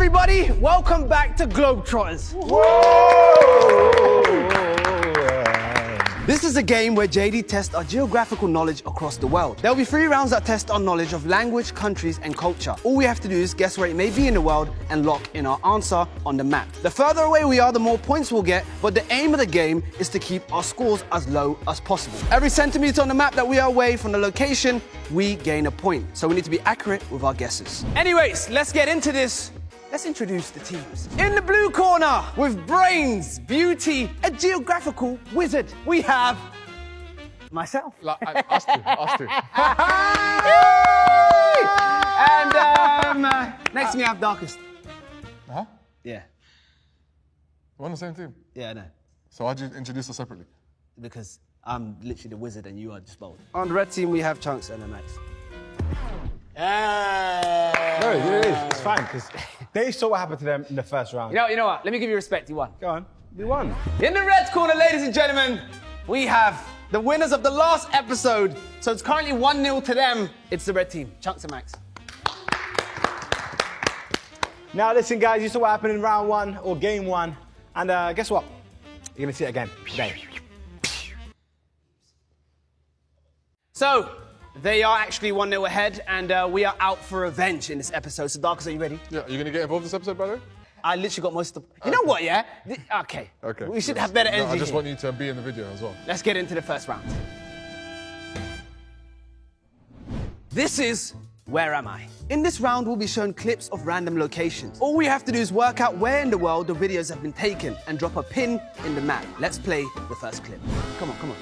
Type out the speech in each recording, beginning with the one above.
everybody. Welcome back to Globetrotters. This is a game where JD tests our geographical knowledge across the world. There'll be 3 rounds that test our knowledge of language, countries, and culture. All we have to do is guess where it may be in the world and lock in our answer on the map. The further away we are, the more points we'll get, but the aim of the game is to keep our scores as low as possible. Every centimeter on the map that we are away from the location, we gain a point. So we need to be accurate with our guesses. Anyways, let's get into this. Let's introduce the teams. In the blue corner, with brains, beauty, a geographical wizard, we have myself. Us two. And next to me I have darkest. Huh? Yeah. We're on the same team. Yeah, I know. So why'd you introduce us separately? Because I'm literally the wizard and you are just bold. On the red team we have Chunkz and Max. No, it is. It's fine, because they saw what happened to them in the first round. You know what? Let me give you respect. You won. Go on. We won. In the red corner, ladies and gentlemen, we have the winners of the last episode. So it's currently 1-0 to them. It's the red team, Chunkz Max. Now listen, guys, you saw what happened in round 1 or game 1. And guess what? You're going to see it again today. So, they are actually 1-0 ahead, and we are out for revenge in this episode. So, Darkest, are you ready? Yeah, are you going to get involved this episode, by the way? I literally got most of the... You know what, yeah? Okay. We should have better energy. I just here. want you to be in the video as well. Let's get into the first round. This is Where Am I? In this round, we'll be shown clips of random locations. All we have to do is work out where in the world the videos have been taken and drop a pin in the map. Let's play the first clip. Come on, come on.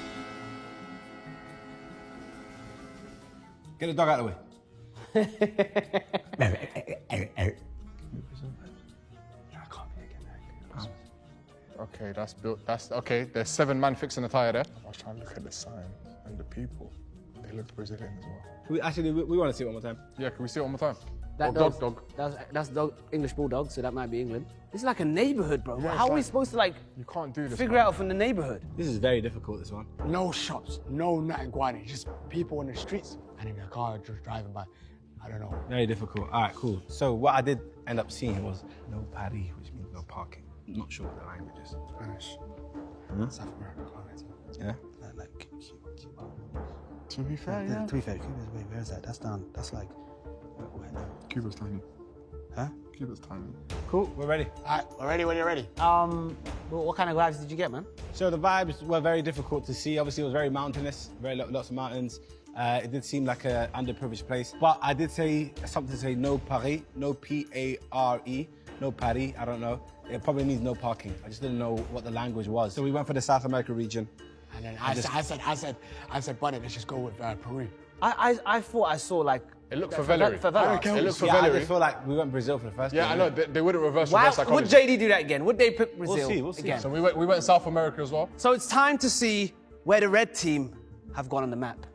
Get the dog out of the way. Okay, that's built. That's okay. There's 7 men fixing the tire there. I was trying to look at the sign and the people. They look Brazilian as well. We want to see it one more time. Yeah, can we see it one more time? That dog. That's dog, English bulldog, so that might be England. This is like a neighborhood, bro. Yeah, How are we supposed to You can't do this. figure out from the neighborhood? This is very difficult, this one. No shops, no nothing going on. Just people in the streets and then a car just driving by. I don't know. Very difficult. All right, cool. So what I did end up seeing was no Paris, which means no parking. I'm not sure what the language is. Spanish. South America. Yeah? Like Cuba. To be fair, yeah. To be fair, Cuba's where is that? That's down. That's like where now? Cuba's tiny. Huh? Cuba's tiny. Cool, we're ready. All right, we're ready when you're ready. What kind of vibes did you get, man? So the vibes were very difficult to see. Obviously, it was very mountainous, lots of mountains. It did seem like an underprivileged place. But I did say something to say no Paris, no P-A-R-E, no Paris, I don't know. It probably means no parking. I just didn't know what the language was. So we went for the South America region. And then I said, buddy, let's just go with Peru. I thought I saw like... It looked favelas. Favelas. It looked Yeah, I favelas. just feel like we went Brazil for the first Yeah, time. I know. They wouldn't reverse Why psychology. would JD do that again? Would they pick Brazil We'll see. again? So we went South America as well. So it's time to see where the red team have gone on the map.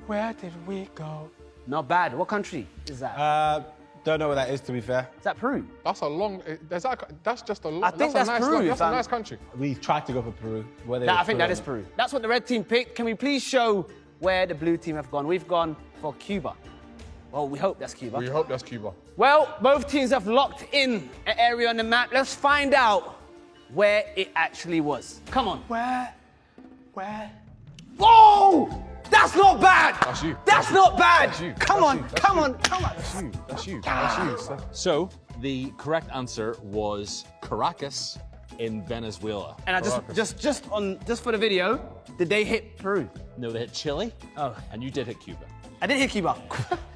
Where did we go? Not bad. What country is that? Don't know what that is, to be fair. Is that Peru? That's a long. That's just a long. I think that's a nice, Peru, That's a nice country. We tried to go for Peru. I think that is Peru. That's what the red team picked. Can we please show where the blue team have gone? We've gone for Cuba. Well, we hope that's Cuba. We hope that's Cuba. Well, both teams have locked in an area on the map. Let's find out where it actually was. Come on. Where? Whoa! That's not bad! That's you. That's not bad! That's you. Come That's on, you. come on. That's you. So, the correct answer was Caracas in Venezuela. And I just for the video, did they hit Peru? No, they hit Chile. Oh. And you did hit Cuba. I didn't hit Cuba.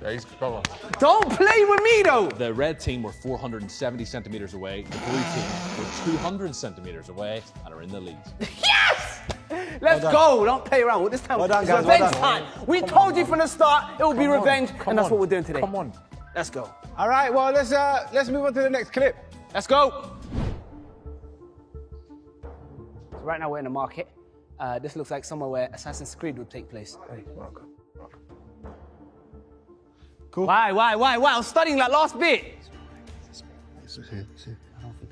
Yeah, come on. Don't play with me though! The red team were 470 centimeters away. The blue team were 200 centimeters away and are in the lead. Yes! Let's go. Don't play around. This time, Well done, it's guys. Well revenge done. time. We told you from the start it would be revenge, and that's what we're doing today. Come on. Let's go. All right, well, let's move on to the next clip. Let's go. So right now we're in the market. This looks like somewhere where Assassin's Creed would take place. Cool. Why? I was studying that last bit. See. I don't think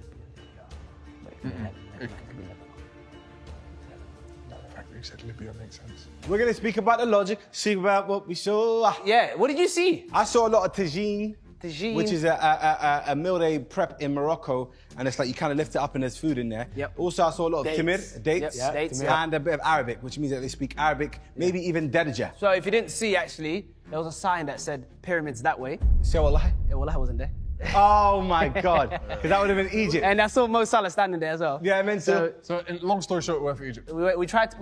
The fact that you said Libya makes sense. We're going to speak about the logic, speak about what we saw. Yeah, what did you see? I saw a lot of tagine, Tagine. which is a meal they prep in Morocco, and it's like you kind of lift it up and there's food in there. Yep. Also, I saw a lot of Dates. timir, dates, Yep, dates, and a bit of Arabic, which means that they speak Arabic, maybe even Darija. So if you didn't see, actually, there was a sign that said pyramids that way. So wallahi. Yeah, well, I wasn't there. Oh my God, because that would have been Egypt. And I saw Mo Salah standing there as well. Yeah, I meant so. So, long story short, we went for Egypt. We tried,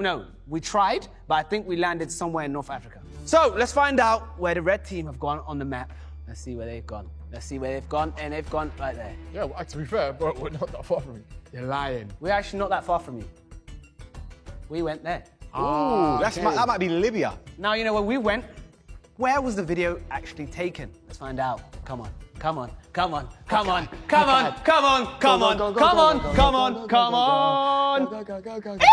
we tried, but I think we landed somewhere in North Africa. So let's find out where the red team have gone on the map. Let's see where they've gone. Let's see where they've gone, and they've gone right there. Yeah, well, to be fair, but we're not that far from you. You're lying. We're actually not that far from you. We went there. Ooh, that might be Libya. Now, you know, when we went, where was the video actually taken? Let's find out. Come on, come on, come on, come on, come on, come on, come on, come on, come on, come on. Go, go, go, go, go.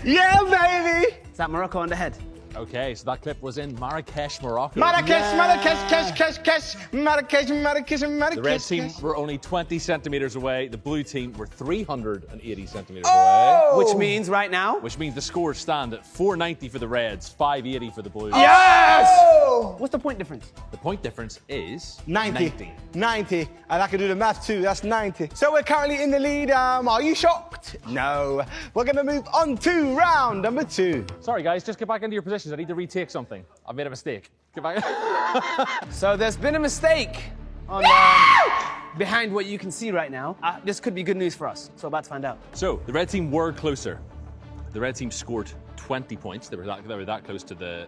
Yeah, baby. Is that Morocco on the head? Okay, so that clip was in Marrakesh, Morocco. Marrakesh, Marrakesh. The red team were only 20 centimeters away. The blue team were 380 centimeters away. Which means right now, Which means the scores stand at 490 for the Reds, 580 for the Blues. Yes! what's the point difference? The point difference is 90. And I can do the math too, that's 90. So we're currently in the lead. Are you shocked? No. We're gonna move on to round number 2. Sorry guys, just get back into your positions. I need to retake something. I've made a mistake. Get back. So there's been a mistake on behind what you can see right now. This could be good news for us. So about to find out. So the red team were closer. The red team scored 20 points. They were that close to the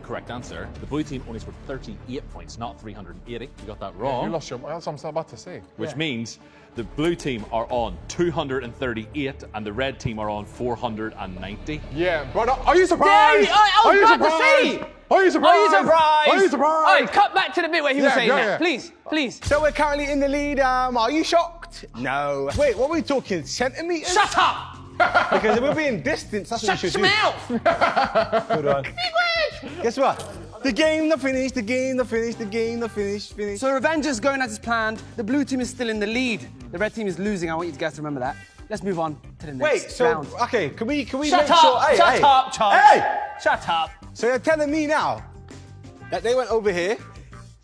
correct answer. The blue team only scored 38 points, not 380. You got that wrong. You lost your. That's what I'm about to say. Which means the blue team are on 238 and the red team are on 490. Yeah, brother. Are you surprised? Yeah, I was about to say. Are you surprised? Are you surprised? Are you surprised? All right, cut back to the bit where he was saying that. Please, please. So we're currently in the lead. Are you shocked? No. Wait, what are we talking? Centimeters? Shut up! Because if we're being distance, that's what we Shut should your do. mouth! Good one. Guess what? The game not finished, the game not finished, the game not finished. So revenge is going as planned. The blue team is still in the lead. The red team is losing. I want you guys to remember that. Let's move on to the next Wait, so round. okay, can we Shut make up! sure? Shut up, Chunkz! Hey! Shut up! So you're telling me now that they went over here,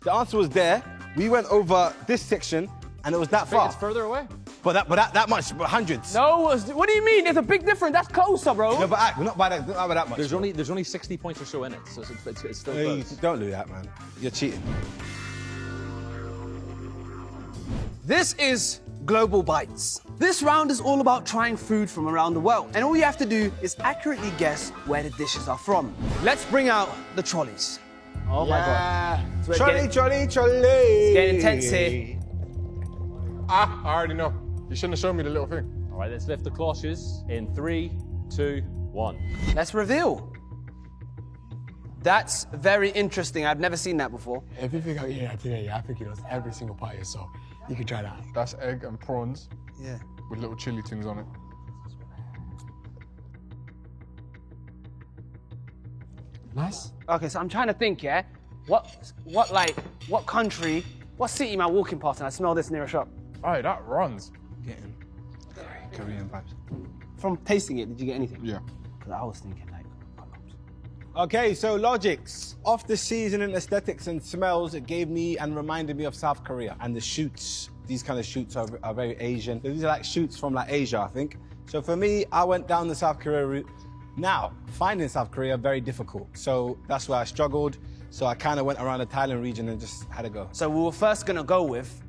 the answer was there, we went over this section, and it was that far. It's further away. But that much, but hundreds. No, what do you mean? There's a big difference. That's closer, bro. No, but we're not by that much. There's only 60 points or so in it, so it's still close. Don't do that, man. You're cheating. This is Global Bites. This round is all about trying food from around the world. And all you have to do is accurately guess where the dishes are from. Let's bring out the trolleys. Oh my God. So Trolley. It's getting intense here. I already know. You shouldn't have shown me the little thing. All right, let's lift the cloches in 3, 2, 1. Let's reveal. That's very interesting. I've never seen that before. If you think I'm eating that today, I think he knows every single part of it, so you can try that. That's egg and prawns Yeah. with little chili things on it. Nice. Okay, so I'm trying to think, yeah? What country, what city am I walking past and I smell this near a shop? Alright, that runs. Getting Korean vibes. From tasting it, did you get anything? Yeah. Because I was thinking like condoms. Okay, so logics. Off the seasoning, aesthetics, and smells, it gave me and reminded me of South Korea. And the shoots, these kind of shoots are very Asian. These are like shoots from like Asia, I think. So for me, I went down the South Korea route. Now, finding South Korea, very difficult. So that's where I struggled. So I kind of went around the Thailand region and just had to go. So we were first gonna go with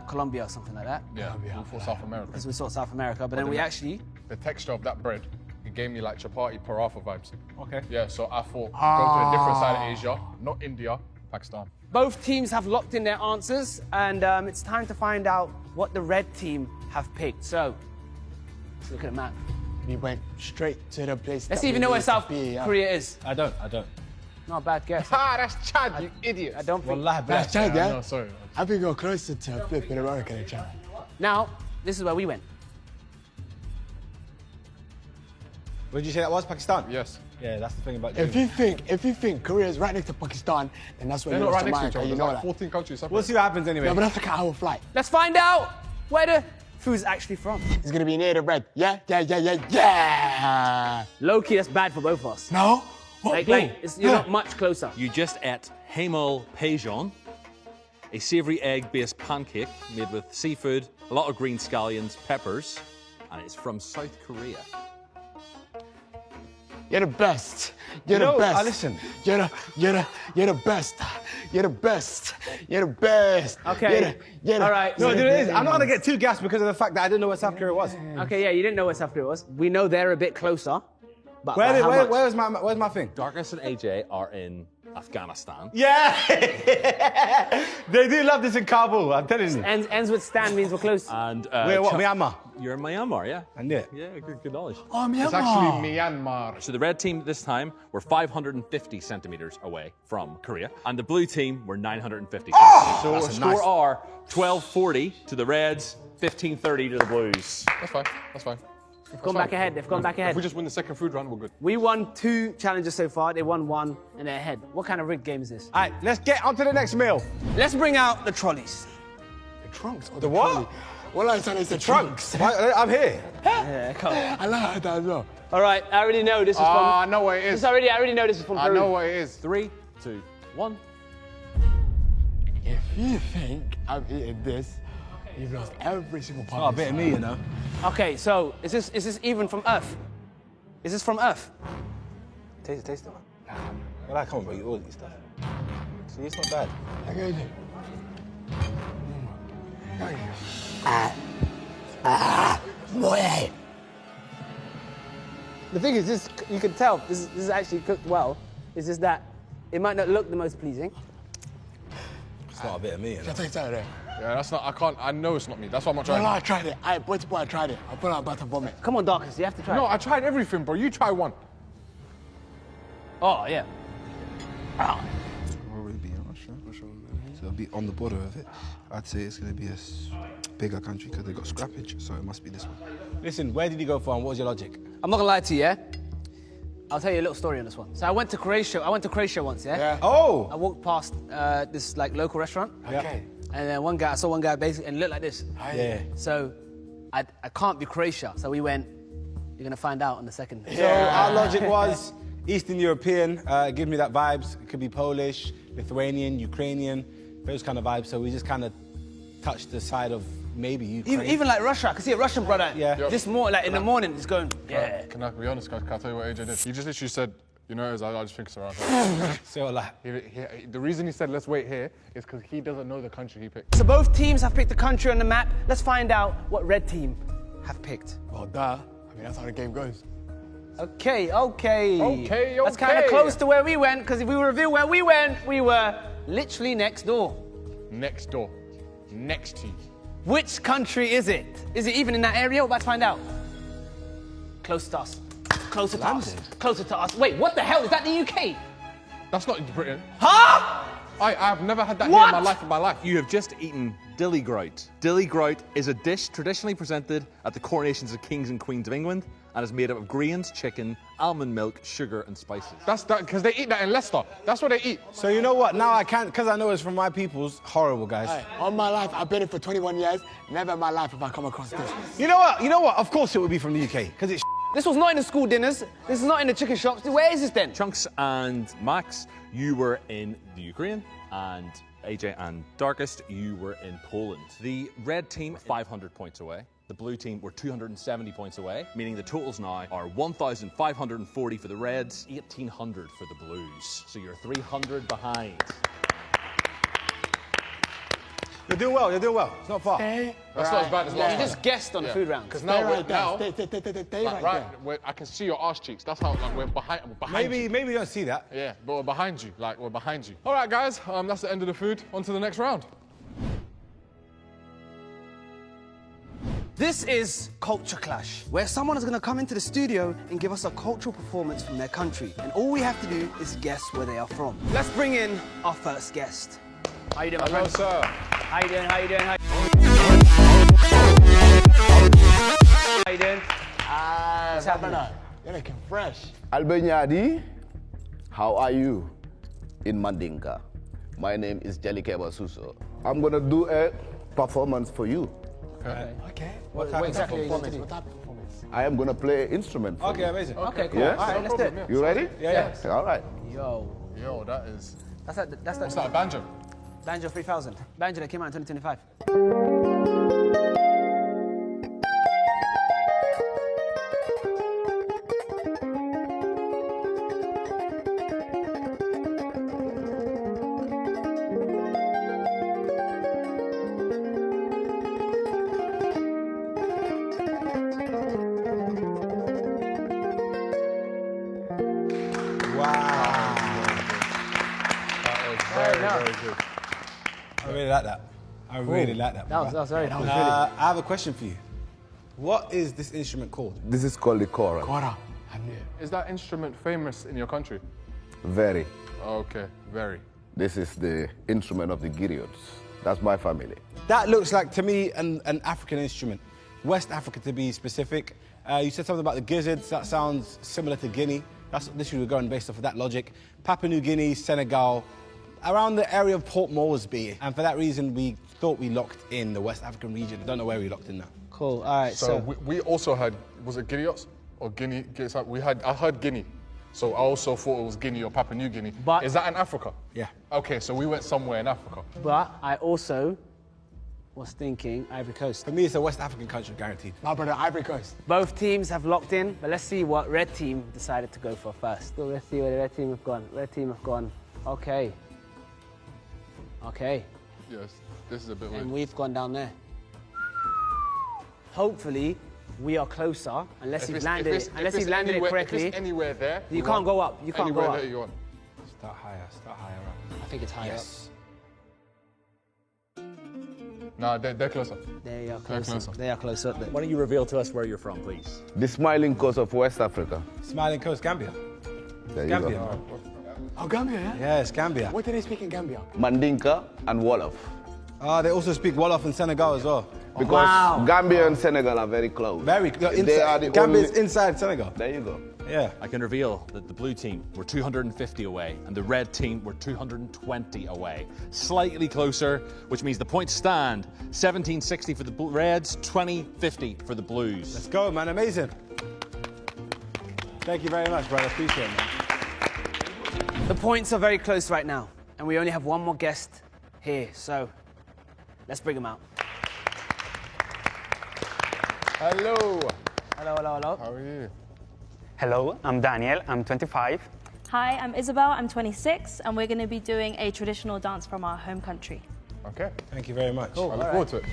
Colombia or something like that. Yeah, for South America. Because we saw South America, but then we actually, The texture of that bread, it gave me like chapati paratha vibes. Okay. Yeah, so I thought go to a different side of Asia, not India, Pakistan. both teams have locked in their answers, and it's time to find out what the red team have picked. So, let's look at the map. We went straight to the place. Let's that even we know where need to South be, Korea is. I don't. Not a bad guess. Ah, that's Chad, you idiot. I don't think. Wallahi, That's Chad, yeah? No, sorry. I think you're closer to flipping America than Chad. Now, this is where we went. Where did you say that was? Pakistan? Yes. Yeah, that's the thing about If you think Korea is right next to Pakistan, then that's where They're you're not right next to America. each other. You There's know like that. 14 countries separate. We'll see what happens anyway. Yeah, but that's like an hour flight. Let's find out where the food's actually from. It's gonna be near the red. Yeah. Low-key, that's bad for both of us. No. You're not much closer. You just ate Hamel Peijon, a savoury egg-based pancake made with seafood, a lot of green scallions, peppers, and it's from South Korea. You're the best. You're the best. Listen. You're the best. You're the best. You're the best. Okay. All right. No, dude, it is. I'm not gonna get too gassed because of the fact that I didn't know where South Korea was. Okay, yeah, you didn't know where South Korea was. We know they're a bit closer. But by how much? Where's my thing? Darkness and AJ are in Afghanistan. Yeah! They do love this in Kabul, I'm telling you. Ends with Stan means we're close. And We're what, Myanmar? You're in Myanmar, yeah. I knew it. Yeah, good knowledge. Oh, Myanmar. It's actually Myanmar. So the red team this time were 550 centimeters away from Korea, and the blue team were 950. So the score are 1240 to the reds, 1530 to the blues. That's fine. That's fine. They've gone back ahead. They've gone back ahead. If we just win the second food round, we're good. We won 2 challenges so far. They won 1, and they're ahead. What kind of rigged game is this? All right, let's get on to the next meal. Let's bring out the trolleys. The trunks or The what? trolley? Well, I said it's the trunks. I'm here. Yeah, come on. I like that as well. All right, I already know this is from. I know what it is. I already know this is from I Peru. know what it is. 3, 2, 1. If you think I'm eating this, you've lost every single part. Oh, a bit of me, you know. Okay, so is this even from Earth? Is this from Earth? Taste it, man. Well, come on, bro, you all eat stuff. See, it's not bad. Okay. Boy. The thing is, this you can tell this is actually cooked well. It's just that it might not look the most pleasing. It's not a bit of me, you know. Can I taste that there? Yeah, that's not. I can't. I know it's not me. That's why I'm not trying. Well, I tried it. I tried it. I put out about to vomit. Come on, Darkest, you have to try. No, it. I tried everything, bro. You try one. Oh yeah. We'll really be in Russia. So it'll be on the border of it. I'd say it's going to be a bigger country because they've got scrappage, so it must be this one. Listen, where did you go for and what was your logic? I'm not gonna lie to you, yeah? I'll tell you a little story on this one. So I went to Croatia once, yeah? Yeah. Oh! I walked past this like local restaurant. Okay. And then I saw one guy basically and he looked like this. Yeah. So I can't be Croatia. So we went, you're gonna find out in the second. So our logic was Eastern European, give me that vibes. It could be Polish, Lithuanian, Ukrainian, those kind of vibes. So we just kind of touched the side of maybe Ukraine. Even like Russia, I could see a Russian brother. Yeah. This more like in the morning, it's going, yeah. Can I be honest, guys? Can I tell you what AJ did? He just literally said, you know, I just think it's around. So like, The reason he said let's wait here is because he doesn't know the country he picked. So both teams have picked a country on the map. Let's find out what red team have picked. Well, duh. I mean, that's how the game goes. Okay. Okay. That's kind of close to where we went, because if we reveal where we went, we were literally next door. Next door. Next to you. Which country is it? Is it even in that area? We're about to find out. Close to us. Closer to us. Closer to us. Wait, what the hell? Is that the UK? That's not Britain. Huh? I've never had that What? here in my life. You have just eaten dilly grout. Dilly grout is a dish traditionally presented at the coronations of kings and queens of England and is made up of grains, chicken, almond milk, sugar and spices. That's that because they eat that in Leicester. That's what they eat. so you know what? Now I can't, because I know it's from my people's. Horrible, guys. Hey, all my life, I've been here for 21 years. Never in my life have I come across this. You know what? Of course it would be from the UK, because it's This was not in the school dinners. This is not in the chicken shops. Where is this then? Chunkz and Max, you were in the Ukraine, and AJ and Darkest, you were in Poland. The red team, 500 points away. The blue team were 270 points away, meaning the totals now are 1,540 for the reds, 1,800 for the blues. So you're 300 behind. You're doing well. It's not far. That's not as bad as You last time. just guessed on the food round. Because Stay now we're right there. now, Stay like, right there. I can see your arse cheeks. That's how like we're behind you. Maybe you don't see that. Yeah, but we're behind you. Like we're behind you. All right, guys. That's the end of the food. On to the next round. This is Culture Clash, where someone is going to come into the studio and give us a cultural performance from their country. And all we have to do is guess where they are from. Let's bring in our first guest. How you doing, my Hello, friend? sir. How you doing? How you doing? How you doing? What's happening? You're looking fresh. Albanyadi, how are you? In Mandinka. My name is Jelikeba Suso. I'm gonna do a performance for you. Okay. What exactly are you going to do? What type of performance? I am gonna play instrument. For Okay, you. amazing. Okay, cool. Yes? All right, let's do it. You ready? Yeah. All right. Yo, Yo, that is. that's that. What's that, a banjo? Banjo 3000. Banjo that came out in 2025. That was very, very good. I really like that. I really like that. That was very cool. I have a question for you. What is this instrument called? This is called the kora. Kora. I'm new. Is that instrument famous in your country? Very. Okay, very. This is the instrument of the griots. That's my family. That looks like, to me, an African instrument. West Africa, to be specific. You said something about the gizzards. That sounds similar to Guinea. That's literally we're going based off of that logic. Papua New Guinea, Senegal, around the area of Port Moresby. And for that reason, we thought we locked in the West African region. I don't know where we locked in now. Cool. All right. So we also had, was it griots or Guinea? I heard Guinea. So I also thought it was Guinea or Papua New Guinea. But- is that in Africa? Yeah. Okay, so we went somewhere in Africa. But I also was thinking Ivory Coast. For me, it's a West African country, guaranteed. My brother, Ivory Coast. Both teams have locked in, but let's see what red team decided to go for first. So let's see where the red team have gone. Red team have gone. Okay. Okay. Yes, this is a bit And weird. we've gone down there. Hopefully, we are closer, unless you've landed it correctly. If it's anywhere there, You can't go up. You can't go anywhere up. there you want. Start higher up. I think it's higher Yes. Nah, they're closer. up. They are They're closer. closer. They are closer. Why don't you reveal to us where you're from, please? The smiling coast of West Africa. Smiling Coast, Gambia. There you Gambia. go. Oh, Gambia, yeah? Yes, Gambia. What do they speak in Gambia? Mandinka and Wolof. They also speak Wolof in Senegal as well. Because Wow. Gambia and Senegal are very close. Very They are the Gambia's only- inside Senegal. There you go. Yeah. I can reveal that the blue team were 250 away and the red team were 220 away. Slightly closer, which means the points stand 1760 for the Reds, 2050 for the Blues. Let's go, man. Amazing. Thank you very much, brother. Appreciate it, man. The points are very close right now, and we only have one more guest here, so let's bring him out. Hello. Hello, hello, hello. How are you? Hello, I'm Daniel, I'm 25. Hi, I'm Isabel, I'm 26, and we're going to be doing a traditional dance from our home country. Okay. Thank you very much. I look forward to it.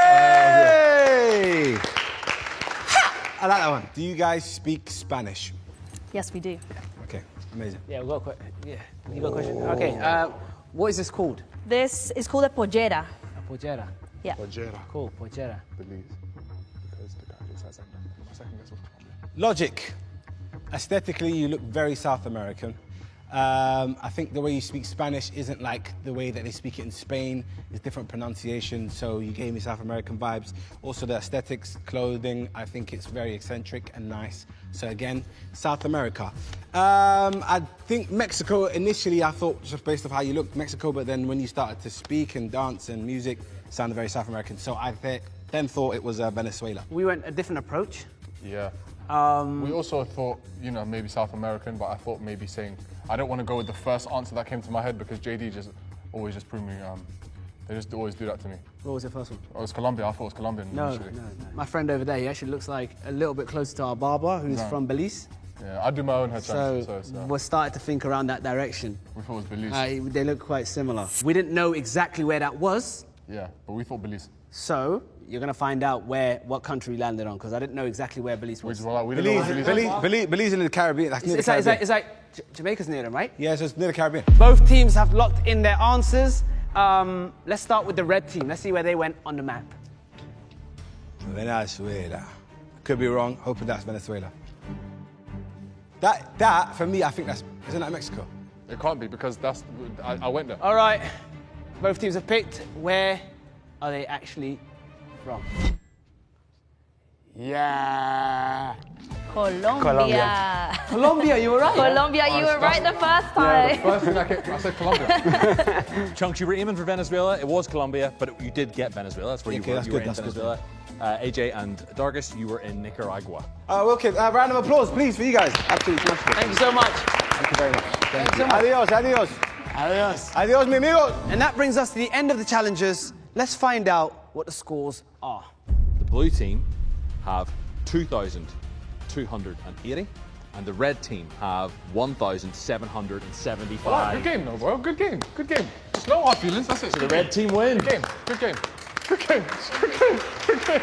Yay! I like that one. Do you guys speak Spanish? Yes, we do. Okay, amazing. Yeah, we got a question. Yeah, you got a question. Okay, what is this called? This is called a pollera. A pollera. Yeah. Ojera. Cool, pollera. Belize. Because the guy is has my second guess was Logic. Aesthetically, you look very South American. I think the way you speak Spanish isn't like the way that they speak it in Spain. It's different pronunciation, so you gave me South American vibes. Also the aesthetics, clothing, I think it's very eccentric and nice. So again, South America. I think Mexico, initially I thought just based off how you looked, Mexico, but then when you started to speak and dance and music, it sounded very South American. So I then thought it was Venezuela. We went a different approach. Yeah. We also thought, maybe South American, but I thought maybe saying, I don't want to go with the first answer that came to my head because JD just always just proved me, they just always do that to me. What was the first one? Oh, it was Colombia. I thought it was Colombian No, initially. no. My friend over there, he actually looks like a little bit closer to our barber, who's No. from Belize. Yeah, I do my own head So translation, so we're starting to think around that direction. we thought it was Belize. They look quite similar. We didn't know exactly where that was, Yeah, but we thought Belize. so you're going to find out what country we landed on, because I didn't know exactly where Belize was. Belize in the Caribbean. That's near the Caribbean. It's like Jamaica's near them, right? Yeah, so it's near the Caribbean. Both teams have locked in their answers. Let's start with the red team. Let's see where they went on the map. Venezuela. Could be wrong. Hoping that's Venezuela. That for me, I think isn't that Mexico? It can't be, because I went there. All right. Both teams have picked. Where are they actually from? Yeah. Colombia. Colombia, you were right. Colombia, you were right the first time. Yeah, the first thing I said Colombia. Chunkz, you were aiming for Venezuela. It was Colombia, but you did get Venezuela. That's where you were. That's You were good, in that's good. Venezuela. AJ and Dargis, you were in Nicaragua. Okay, round of applause, please, for you guys. Absolutely smashed it. Thank you so much. Thank you very much. Thank you so much. Adios, adios. Adios. Adios, mi amigos. And that brings us to the end of the challenges. Let's find out what the scores are. The blue team have 2,280, and the red team have 1,775. Wow, good game, though, bro. Good game. Good game. Just no hard feelings. That's it. So the red team win. Good game. Good game. Good game. Good game. Good game.